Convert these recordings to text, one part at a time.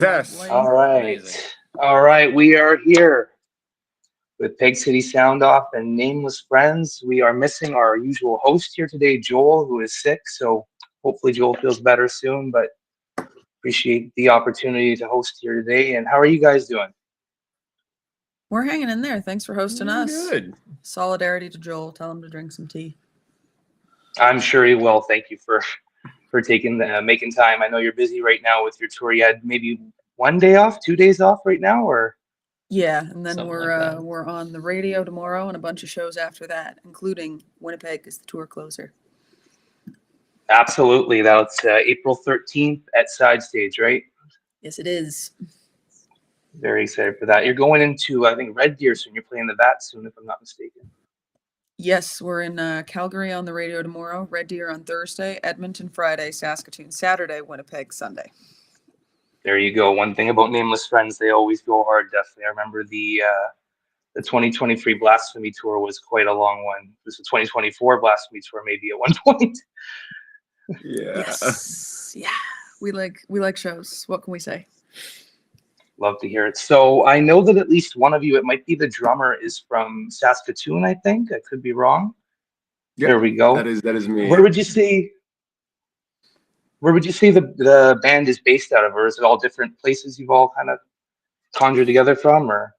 Yes. All right. All right. We are here with Peg City Soundoff and Nameless Friends. We are missing our usual host here today, Joel, who is sick. So hopefully Joel feels better soon, but appreciate the opportunity to host here today. And how are you guys doing? We're hanging in there. Thanks for hosting us. Good. Solidarity to Joel. Tell him to drink some tea. I'm sure he will. Thank you for taking making time. I know you're busy right now with your tour. You had maybe 1 day off, 2 days off right now, or Yeah, and then Something we're like that. we're on the radio tomorrow and a bunch of shows after that, including Winnipeg as the tour closer. absolutely. That's April 13th at Side Stage, right? Yes, it is. Very excited for that. You're going into, I think, Red Deer soon. You're playing the Bat soon, if I'm not mistaken. Yes, we're in Calgary on the radio tomorrow, Red Deer on Thursday, Edmonton Friday, Saskatoon Saturday, Winnipeg Sunday. There you go. One thing about Nameless Friends, they always go hard. Definitely, I remember the 2023 Blasphemy tour was quite a long one. It was the 2024 Blasphemy tour, maybe at one point. Yeah. Yes. Yeah. We like shows. What can we say? Love to hear it. So I know that at least one of you, it might be the drummer, is from Saskatoon. I think I could be wrong. Yep, There we go. That is me. Where would you say? Where would you say the band is based out of, or is it all different places you've all kind of conjured together from, or?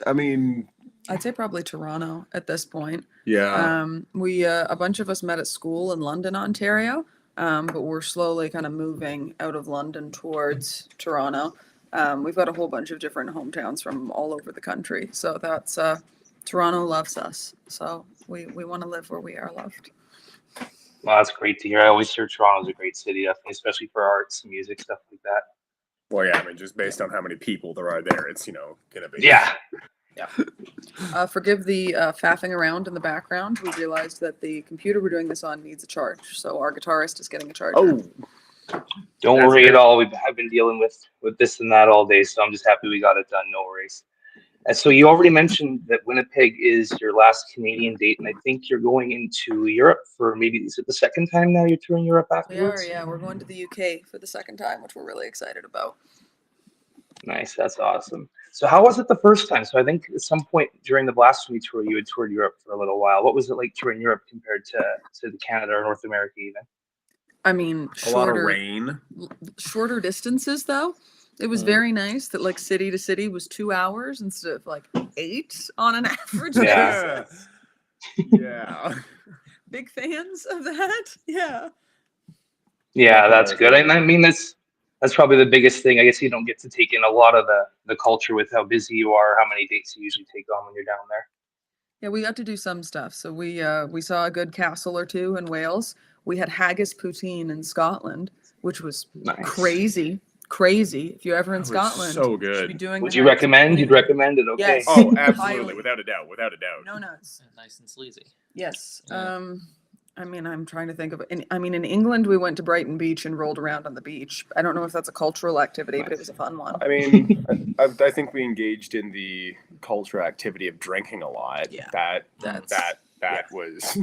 I mean, I'd say probably Toronto at this point. yeah. We a bunch of us met at school in London, Ontario, but we're slowly kind of moving out of London towards Toronto. We've got a whole bunch of different hometowns from all over the country, so that's Toronto loves us, so we want to live where we are loved. Well, that's great to hear. I always hear Toronto's a great city, definitely, especially for arts, music, stuff like that. Well, yeah. I mean, just based on how many people there are there, it's gonna be. Yeah. Forgive the faffing around in the background. We realized that the computer we're doing this on needs a charge, so our guitarist is getting a charger. Oh, Don't That's worry good. at all. I've been dealing with this and that all day, so I'm just happy we got it done. No worries. And so you already mentioned that Winnipeg is your last Canadian date, and I think you're going into Europe for maybe, is it the second time now you're touring Europe We are, afterwards? yeah. We're going to the UK for the second time, which we're really excited about. Nice, that's awesome. So how was it the first time? So I think at some point during the Blasphemy tour, you had toured Europe for a little while. What was it like touring Europe compared to Canada or North America even? I mean, a lot of rain. shorter distances though. It was very nice that like city to city was 2 hours instead of like 8 on an average Yeah. basis. Yeah. Big fans of that. Yeah. Yeah, that's good. I mean, that's probably the biggest thing. I guess you don't get to take in a lot of the culture with how busy you are, how many dates you usually take on when you're down there. Yeah, we got to do some stuff. So we saw a good castle or two in Wales. We had haggis poutine in Scotland, which was Nice. crazy. If you're ever in That was Scotland, so you should good. be doing Would the you haggis recommend? You'd poutine. recommend it? Okay. Yes. Oh, absolutely, Highly. without a doubt. No nuts. Nice and sleazy. Yes. Yeah. I mean, I'm trying to think of it. In England, we went to Brighton Beach and rolled around on the beach. I don't know if that's a cultural activity, but it was a fun one. I mean, I think we engaged in the cultural activity of drinking a lot. Yeah, That that's- was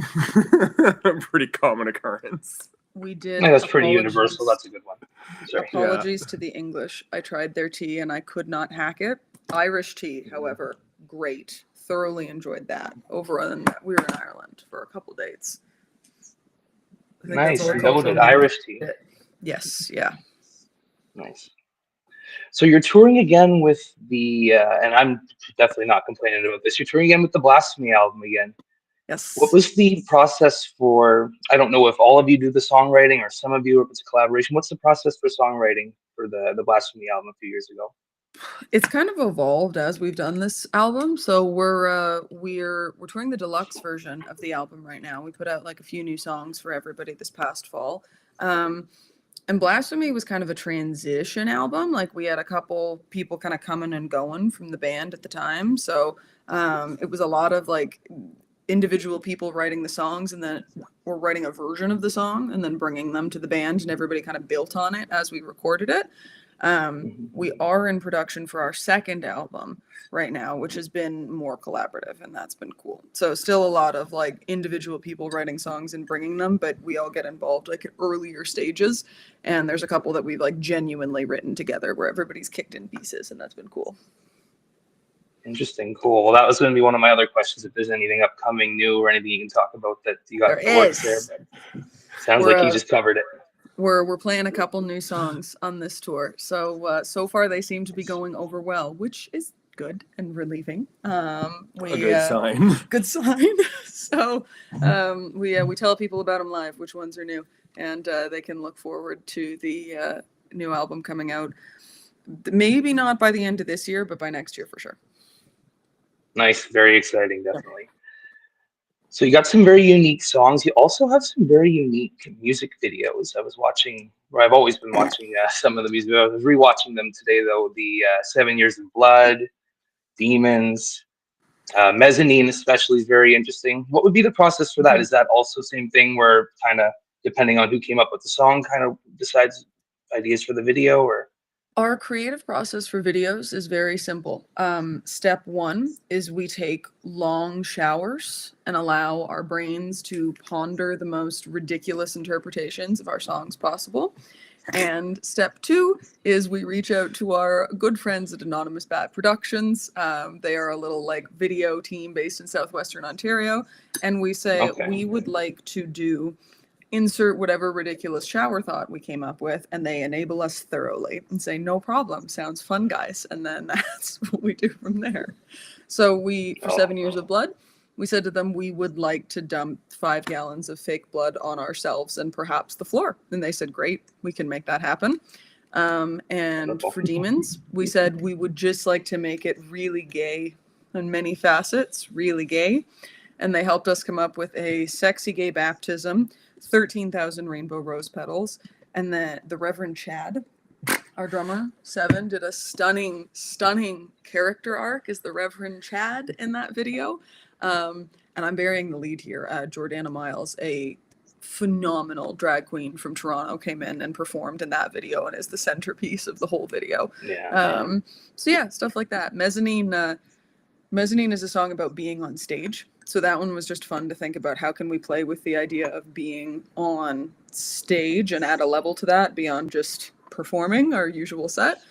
a pretty common occurrence. We did. Yeah, that's pretty universal. That's a good one. Sorry. Apologies to the English. I tried their tea and I could not hack it. Irish tea, however, great. Thoroughly enjoyed that. We were in Ireland for a couple dates. I think that's Nice. all Noted. cultural. Irish tea. Yes. Yeah. Nice. So you're touring again with and I'm definitely not complaining about this. You're touring again with the Blasphemy album again. Yes. What was the process for? I don't know if all of you do the songwriting or some of you, or if it's a collaboration. What's the process for songwriting for the Blasphemy album a few years ago? It's kind of evolved as we've done this album. So we're touring the deluxe version of the album right now. We put out like a few new songs for everybody this past fall. And Blasphemy was kind of a transition album. Like we had a couple people kind of coming and going from the band at the time. So it was a lot of like individual people writing the songs and then we're writing a version of the song and then bringing them to the band and everybody kind of built on it as we recorded it. We are in production for our second album right now, which has been more collaborative, and that's been cool. So still a lot of like individual people writing songs and bringing them, but we all get involved like at earlier stages. And there's a couple that we've like genuinely written together where everybody's kicked in pieces, and that's been cool. Interesting, cool. Well, that was going to be one of my other questions. If there's anything upcoming new or anything you can talk about that you got in the works there, but sounds like you just covered it. We're playing a couple new songs on this tour, so far they seem to be going over well, which is good and relieving. A good sign. Good sign. So we tell people about them live, which ones are new, and they can look forward to the new album coming out. Maybe not by the end of this year, but by next year for sure. Nice, very exciting, definitely. So you got some very unique songs. You also have some very unique music videos. I was watching, or I've always been watching some of the music videos. I was rewatching them today, though. The 7 Years of Blood, Demons, Mezzanine especially is very interesting. What would be the process for that? Is that also same thing where kind of depending on who came up with the song kind of decides ideas for the video, or? Our creative process for videos is very simple. Step one is we take long showers and allow our brains to ponder the most ridiculous interpretations of our songs possible. And step two is we reach out to our good friends at Anonymous Bat Productions. They are a little like video team based in Southwestern Ontario. And we say, we would like to do insert whatever ridiculous shower thought we came up with, and they enable us thoroughly and say, no problem, sounds fun, guys. And then that's what we do from there. So for 7 Years of Blood, we said to them, we would like to dump 5 gallons of fake blood on ourselves and perhaps the floor. And they said, great, we can make that happen. And for Demons, we said we would just like to make it really gay on many facets, really gay. And they helped us come up with a sexy gay baptism, 13,000 rainbow rose petals, and then the Reverend Chad, our drummer, Seven, did a stunning character arc as the Reverend Chad in that video. And I'm burying the lead here. Jordana Miles, a phenomenal drag queen from Toronto, came in and performed in that video and is the centerpiece of the whole video. So yeah, stuff like that. Mezzanine is a song about being on stage. So that one was just fun to think about. How can we play with the idea of being on stage and add a level to that beyond just performing our usual set?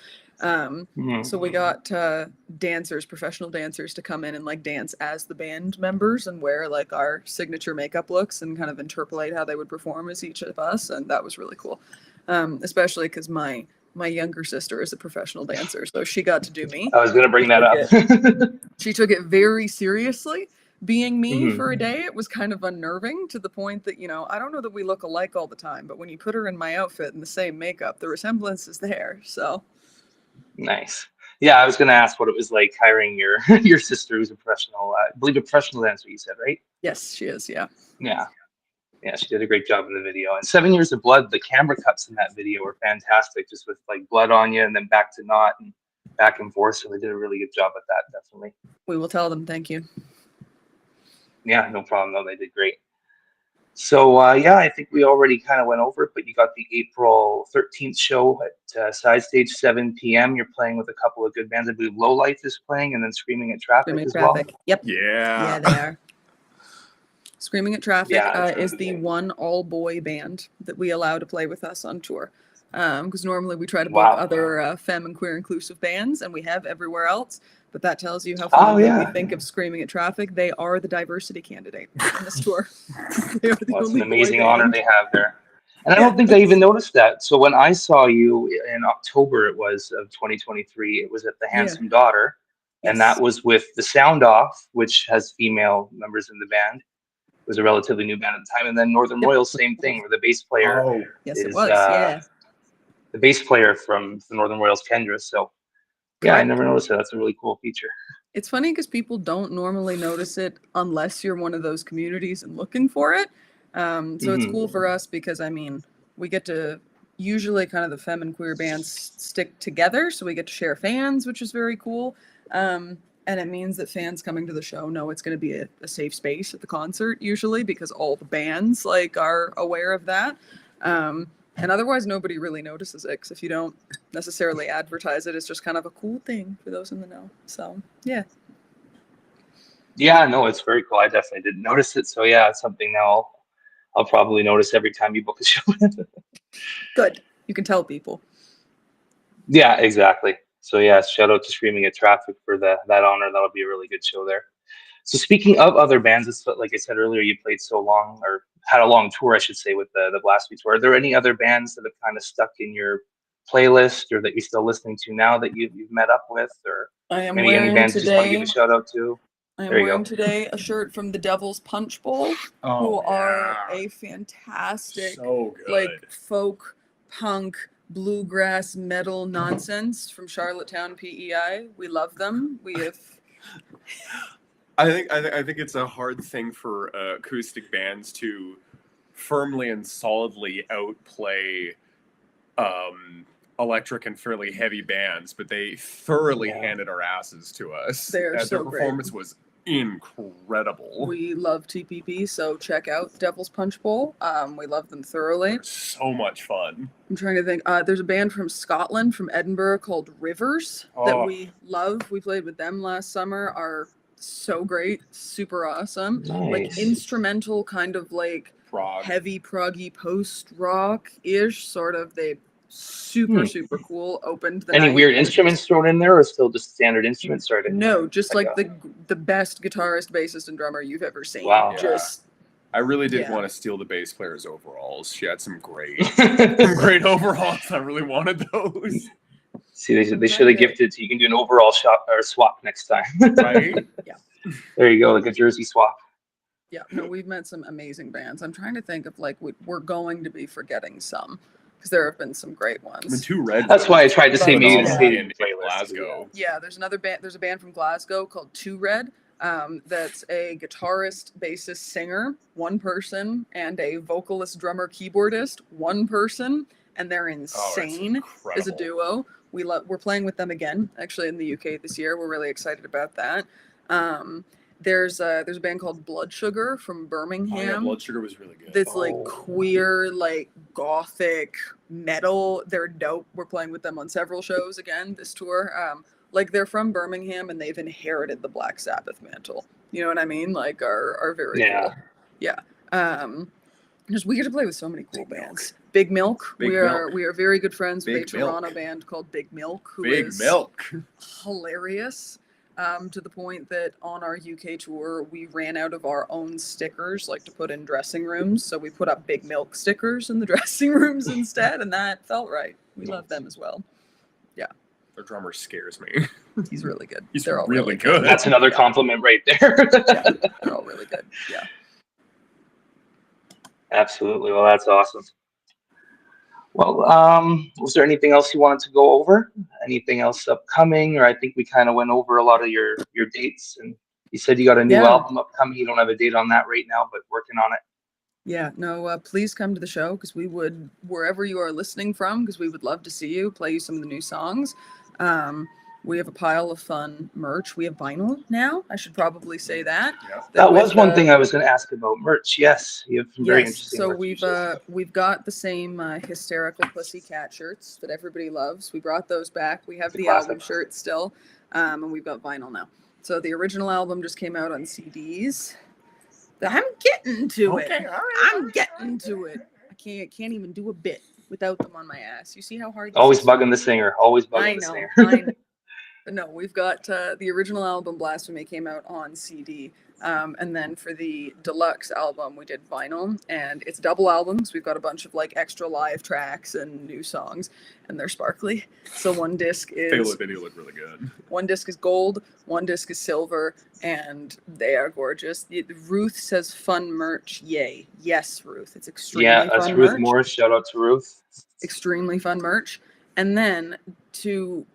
So we got professional dancers to come in and like dance as the band members and wear like our signature makeup looks and kind of interpolate how they would perform as each of us. And that was really cool. Especially because my younger sister is a professional dancer, so she got to do me. I was going to bring that up. She took it very seriously. Being me for a day, it was kind of unnerving to the point that, I don't know that we look alike all the time, but when you put her in my outfit in the same makeup, the resemblance is there. So nice. Yeah, I was going to ask what it was like hiring your sister, who's a professional, I believe a professional dancer, you said, right? Yes, she is. Yeah. Yeah, she did a great job in the video. And 7 Years of Blood, the camera cuts in that video were fantastic, just with like blood on you and then back to not and back and forth. So they did a really good job at that, definitely. We will tell them thank you. Yeah, no problem. No, they did great. So I think we already kind of went over it, but you got the April 13th show at Side Stage, 7 p.m. You're playing with a couple of good bands. I believe Low Life is playing, and then Screaming at Traffic as well. Yep. Yeah, they are. Screaming at Traffic is the one all-boy band that we allow to play with us on tour. Because normally we try to book other femme and queer inclusive bands, and we have everywhere else. But that tells you how fondly we think of Screaming at Traffic. They are the diversity candidate in this tour. It's an amazing honor they have there. And I don't think I even noticed that. So when I saw you in October, it was of 2023, it was at the Handsome Daughter. And that was with the Soundoff, which has female members in the band. It was a relatively new band at the time. And then Northern Royals, same thing, where the bass player the bass player from the Northern Royals, Kendra. So yeah, I never noticed that. That's a really cool feature. It's funny because people don't normally notice it unless you're one of those communities and looking for it. So it's cool for us because, we get to usually kind of the femme and queer bands stick together. So we get to share fans, which is very cool. And it means that fans coming to the show know it's going to be a safe space at the concert usually because all the bands are aware of that. And otherwise, nobody really notices it, because if you don't necessarily advertise it, it's just kind of a cool thing for those in the know. So, yeah. Yeah, no, it's very cool. I definitely didn't notice it. So yeah, it's something now I'll probably notice every time you book a show. Good. You can tell people. Yeah, exactly. So yeah, shout out to Screaming at Traffic for that honor. That'll be a really good show there. So speaking of other bands, it's like I said earlier, you played so long or had a long tour, I should say, with the Blasphemy tour. Are there any other bands that have kind of stuck in your playlist or that you're still listening to now that you've met up with, or I am maybe any wearing bands you just want to give a today. shout out to? I am There you wearing go. today a shirt from the Devil's Punch Bowl, who are a fantastic, So good. like, folk, punk, bluegrass, metal nonsense from Charlottetown, PEI. We love them. We have. I think it's a hard thing for acoustic bands to firmly and solidly outplay electric and fairly heavy bands, but they thoroughly handed our asses to us. They're so their great. performance was incredible. We love TPP, so check out Devil's Punch Bowl. We love them thoroughly. They're so much fun. I'm trying to think. There's a band from Scotland, from Edinburgh, called Rivers that we love. We played with them last summer. Are so great, super awesome. Like Nice. instrumental, kind of like Prog. heavy proggy post rock ish sort of. They super cool. Opened the Any night. weird instruments thrown in there, or still just standard instruments? Sorry to No, just like Okay. the best guitarist, bassist, and drummer you've ever seen. Wow. Just I really did Yeah. want to steal the bass player's overalls. She had some great overalls. I really wanted those. See, they should have gifted. So you can do an overall shop or swap next time. Right? There you go, like a jersey swap. Yeah, no, we've met some amazing bands. I'm trying to think of like we're going to be forgetting some, because there have been some great I mean, ones. Two Red. That's why I tried to say maybe the Yeah. stadium in playlist. Glasgow. Yeah, there's another band. There's a band from Glasgow called Two Red. That's a guitarist, bassist, singer, one person, and a vocalist, drummer, keyboardist, one person, and they're insane as a duo. We're playing with them again, actually, in the UK this year. We're really excited about that. There's a band called Blood Sugar from Birmingham. Oh, yeah, Blood Sugar was really good. That's like queer, like gothic metal. They're dope. We're playing with them on several shows again this tour. Like they're from Birmingham and they've inherited the Black Sabbath mantle. You know what I mean? Like are very cool. Yeah. Just we get to play with so many cool bands. Big Milk. We are very good friends with a Toronto band called Big Milk, who is hilarious. To the point that on our UK tour, we ran out of our own stickers, like to put in dressing rooms. So we put up Big Milk stickers in the dressing rooms instead, and that felt right. We love them as well. Yeah. Their drummer scares me. He's really good. They're all really good. That's another compliment right there. Yeah, they're all really good. Yeah. Absolutely. Well, that's awesome. Well, was there anything else you wanted to go over? Anything else upcoming? Or I think we kind of went over a lot of your dates, and you said you got a new album upcoming. You don't have a date on that right now, but working on it. Yeah, no, please come to the show, because we would, wherever you are listening from, because we would love to see you, play you some of the new songs. We have a pile of fun merch. We have vinyl now. I should probably say that. Yeah. That was one thing I was going to ask about merch. Yes, you have some very interesting merch. So we've got the same hysterical pussycat shirts that everybody loves. We brought those back. We have the album shirts still, and we've got vinyl now. So the original album just came out on CDs. I'm getting to it. All right, I'm getting to it. I can't even do a bit without them on my ass. You see how hard? Always bugging the singer. Always bugging the singer. I know. But no, we've got the original album Blasphemy came out on CD. And then for the deluxe album, we did vinyl, and it's double albums. We've got a bunch of like extra live tracks and new songs, and they're sparkly. So one disc is they do look really good. One disc is gold, one disc is silver, and they are gorgeous. Ruth says fun merch. Yay. Yes, Ruth. It's extremely fun that's Ruth merch. Morris. Shout out to Ruth. Extremely fun merch. And then to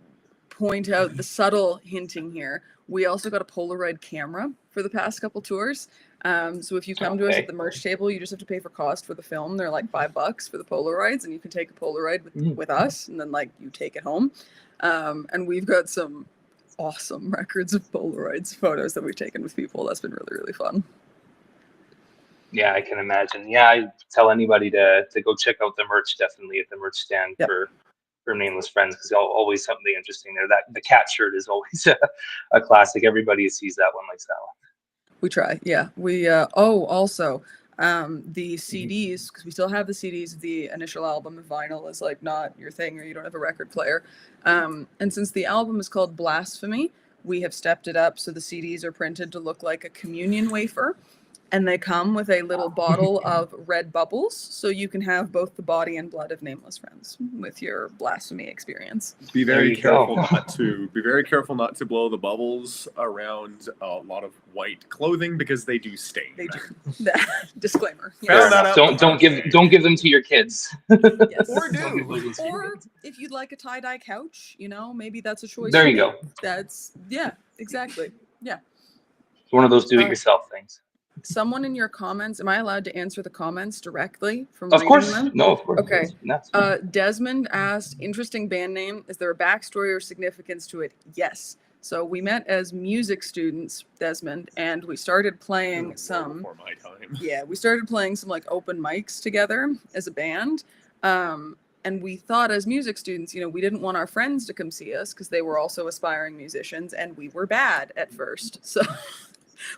point out the subtle hinting here, we also got a Polaroid camera for the past couple tours. So if you come to us at the merch table, you just have to pay for cost for the film. They're like $5 for the Polaroids, and you can take a Polaroid with us, and then like you take it home. And we've got some awesome records of Polaroids photos that we've taken with people. That's been really, really fun. Yeah, I can imagine. Yeah, I tell anybody to go check out the merch definitely at the merch stand Yep. for Nameless Friends, because always something interesting there. That the cat shirt is always a classic. Everybody who sees that one likes that one. We try, yeah. We also the CDs, because we still have the CDs of the initial album. If vinyl is like not your thing or you don't have a record player, and since the album is called Blasphemy, we have stepped it up so the CDs are printed to look like a communion wafer. And they come with a little bottle of red bubbles, so you can have both the body and blood of Nameless Friends with your blasphemy experience. Be There very you careful go. not to be very careful not to blow the bubbles around a lot of white clothing because they do stain. They do. Disclaimer. Found Fair that enough. out Don't the hard way. don't give them to your kids. Yes. Or Don't give do. those to your Or kids. if you'd like a tie-dye couch, maybe that's a choice. There to you go. make. That's exactly. Yeah. It's one of those do-it-yourself things. Someone in your comments, am I allowed to answer the comments directly from Of reading course. them? No, of course. Okay. That's Desmond asked, interesting band name. Is there a backstory or significance to it? Yes. So we met as music students, Desmond, and we started playing some. Before my time. Yeah, we started playing some like open mics together as a band. And we thought as music students, we didn't want our friends to come see us because they were also aspiring musicians and we were bad at first. So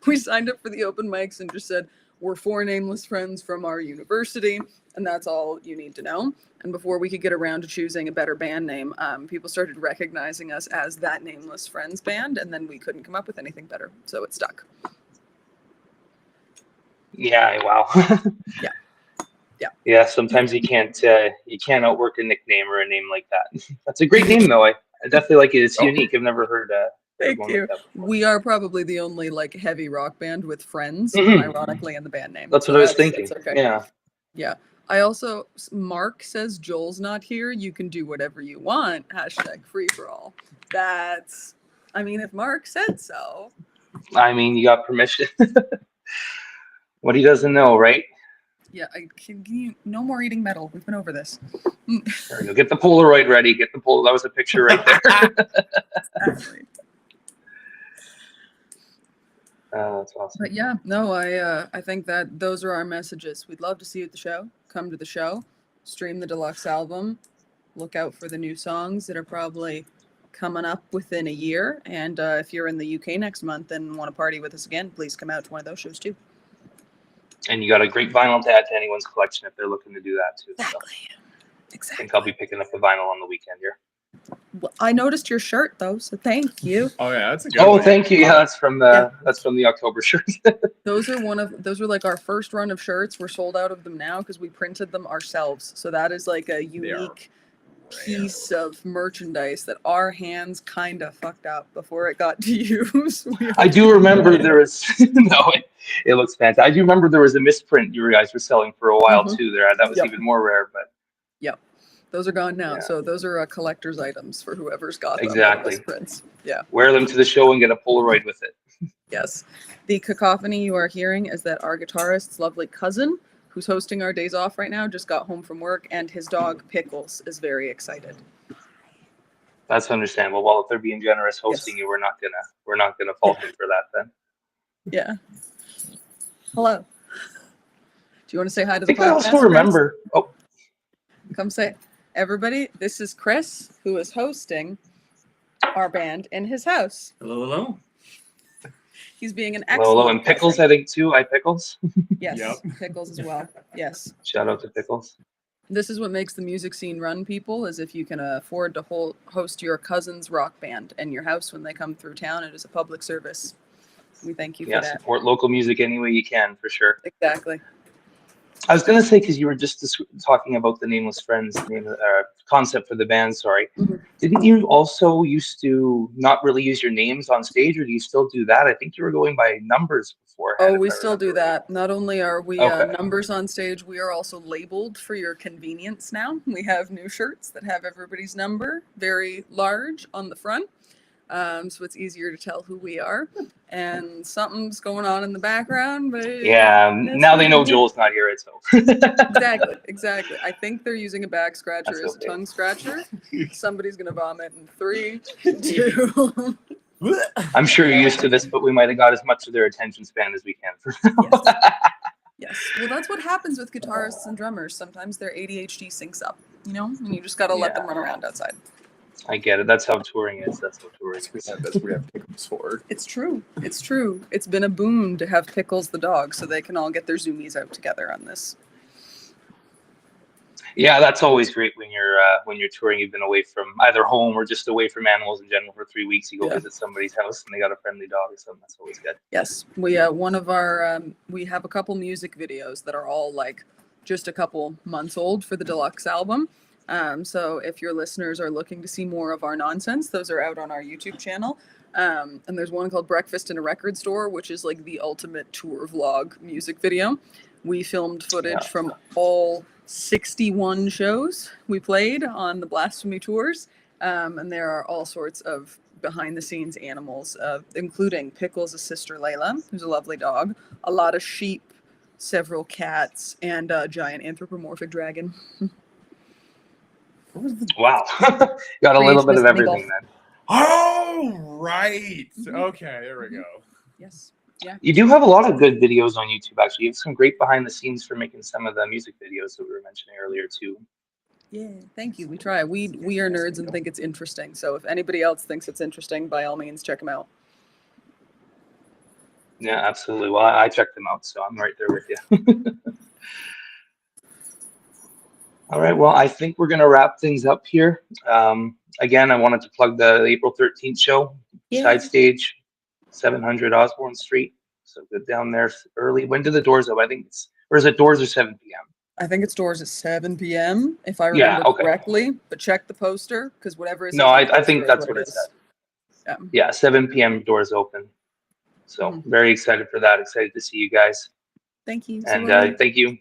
we signed up for the open mics and just said, we're 4 nameless friends from our university, and that's all you need to know. And before we could get around to choosing a better band name, people started recognizing us as that Nameless Friends band, and then we couldn't come up with anything better. So it stuck. Yeah. Wow. Yeah. Yeah. Yeah. Sometimes you can't outwork a nickname or a name like that. That's a great name though. I definitely like it. It's unique. I've never heard. Thank one you. like that before. We are probably the only like heavy rock band with friends, Mhm. ironically, in the band name. That's So what I was thinking. that's okay. Yeah. Yeah. I also, Mark says Joel's not here. You can do whatever you want. # free for all. If Mark said so. I mean, you got permission. What he doesn't know, right? Yeah, no more eating metal. We've been over this. There you go. Get the Polaroid ready. Get the That was a picture right there. Exactly. That's awesome. But yeah, no, I think that those are our messages. We'd love to see you at the show. Come to the show, stream the deluxe album, look out for the new songs that are probably coming up within a year. And if you're in the UK next month and want to party with us again, please come out to one of those shows too. And you got a great vinyl to add to anyone's collection if they're looking to do that too. Exactly. So I Exactly. think I'll be picking up the vinyl on the weekend here. Well, I noticed your shirt though, so thank you. Oh yeah, that's a good Oh, one. thank you. Yeah, that's from the October shirt. Those are like our first run of shirts. We're sold out of them now because we printed them ourselves. So that is like a unique piece of merchandise that our hands kind of fucked up before it got to use. I do remember there was it looks fantastic. I do remember there was a misprint you guys were selling for a while too. There, that was Yep. even more rare. But Those are gone now. Yeah. So those are collector's items for whoever's got them. Exactly. Those prints. Yeah. wear them to the show and get a Polaroid with it. Yes. The cacophony you are hearing is that our guitarist's lovely cousin, who's hosting our days off right now, just got home from work, and his dog Pickles is very excited. That's understandable. Well, if they're being generous hosting you, we're not gonna fault them for that then. Yeah. Hello. Do you want to say hi to I the think podcast? I also friends? remember. Oh, Come say, everybody, this is Chris, who is hosting our band in his house. Hello, hello. He's being an excellent hello, and Pickles, cousin. I think too. Pickles. Yes, Yep. Pickles as well. Yes. Shout out to Pickles. This is what makes the music scene run, people, is if you can afford to host your cousin's rock band in your house when they come through town. It is a public service. We thank you for Yeah, that. support local music any way you can, for sure. Exactly. I was gonna say, because you were just talking about the Nameless Friends concept for the band. Sorry, Mhm. didn't you also used to not really use your names on stage, or do you still do that? I think you were going by numbers before. Oh, we still do that. Not only are we Okay. numbers on stage, we are also labeled for your convenience now. We have new shirts that have everybody's number very large on the front. So it's easier to tell who we are. And something's going on in the background, but Yeah, that's now they know fine. Joel's not here, so. Exactly. I think they're using a back scratcher That's as a okay. tongue scratcher. Somebody's gonna vomit in 3, 2. I'm sure you're used to this, but we might have got as much of their attention span as we can. Yes. Yes. Well, that's what happens with guitarists and drummers. Sometimes their ADHD syncs up, and you just got to let them run around outside. I get it. That's how touring is. That's That's we have Pickles for. It's true. It's true. It's been a boon to have Pickles the dog so they can all get their zoomies out together on this. Yeah, that's always great when you're touring. You've been away from either home or just away from animals in general for 3 weeks. You go visit somebody's house and they got a friendly dog or something. That's always good. Yes, we we have a couple music videos that are all like just a couple months old for the deluxe album. So if your listeners are looking to see more of our nonsense, those are out on our YouTube channel. And there's one called Breakfast in a Record Store, which is like the ultimate tour vlog music video. We filmed footage from all 61 shows we played on the Blasphemy tours. And there are all sorts of behind the scenes animals, including Pickles' sister Layla, who's a lovely dog, a lot of sheep, several cats, and a giant anthropomorphic dragon. Wow. Got a little bit of everything then. Oh, right. Okay, there we go. Yes. Yeah. You do have a lot of good videos on YouTube, actually. You have some great behind the scenes for making some of the music videos that we were mentioning earlier, too. Yeah, thank you. We try. We are nerds and think it's interesting. So if anybody else thinks it's interesting, by all means, check them out. Yeah, absolutely. Well, I checked them out, so I'm right there with you. All right. Well, I think we're going to wrap things up here. Again, I wanted to plug the April 13th show, Side Stage, 700 Osborne Street. So good down there early. When do the doors open? I think or is it doors or 7 p.m.? I think it's doors at 7 p.m. if I remember correctly. But check the poster because whatever is. No, I think that's what it said. Yeah, 7 p.m. doors open. So very excited for that. Excited to see you guys. Thank you. And thank you.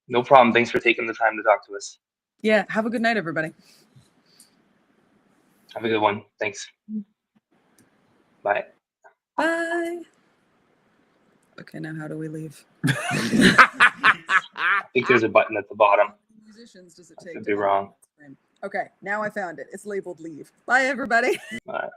No problem. Thanks for taking the time to talk to us. Yeah. Have a good night, everybody. Have a good one. Thanks. Bye. Bye. Okay, now how do we leave? I think there's a button at the bottom. How many musicians does it take? Could be wrong. Okay, now I found it. It's labeled leave. Bye, everybody. Bye.